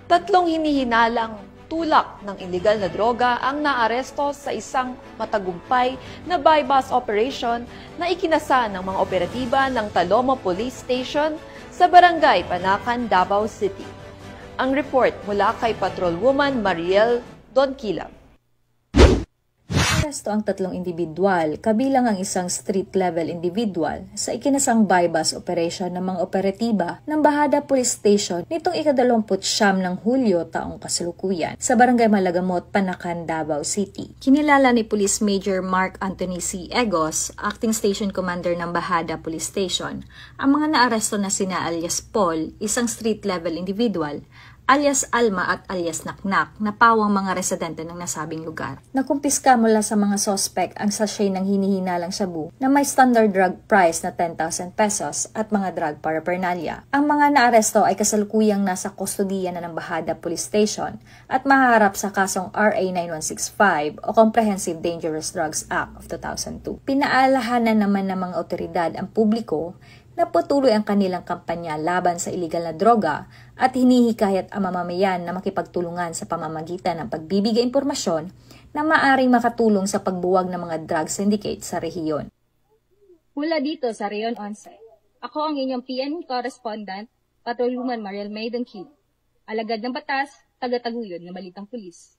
Tatlong hinihinalang tulak ng iligal na droga ang naaresto sa isang matagumpay na buy-bust operation na ikinasa ng mga operatiba ng Talomo Police Station sa Barangay Panacan, Davao City. Ang report mula kay Patrolwoman Mariel Donquila. Aresto ang tatlong individual, kabilang ang isang street-level individual sa ikinasang buy-bust operation ng mga operatiba ng Bahada Police Station nitong ika-29 ng Hulyo taong kasalukuyan sa Barangay Malagamot, Panacan, Davao City. Kinilala ni Police Major Mark Anthony C. Egos, Acting Station Commander ng Bahada Police Station, ang mga naaresto na sina alias Paul, isang street-level individual, alias Alma at alias Naknak na pawang mga residente ng nasabing lugar. Nakumpiska mula sa mga sospek ang sachet ng hinihinalang shabu na may standard drug price na 10,000 pesos at mga drug paraphernalia. Ang mga naaresto ay kasalukuyang nasa kustodiya na ng Bahada Police Station at mahaharap sa kasong RA 9165 o Comprehensive Dangerous Drugs Act of 2002. Pinaalahanan naman ng mga otoridad ang publiko na patuloy ang kanilang kampanya laban sa iligal na droga at hinihikayat ang mamamayan na makipagtulungan sa pamamagitan ng pagbibigay impormasyon na maaaring makatulong sa pagbuwag ng mga drug syndicate sa rehiyon. Mula dito sa Rehiyon 11, ako ang inyong PN correspondent, Patrolwoman Mariel Donquila, alagad ng batas, taga-taguyod ng Balitang Pulis.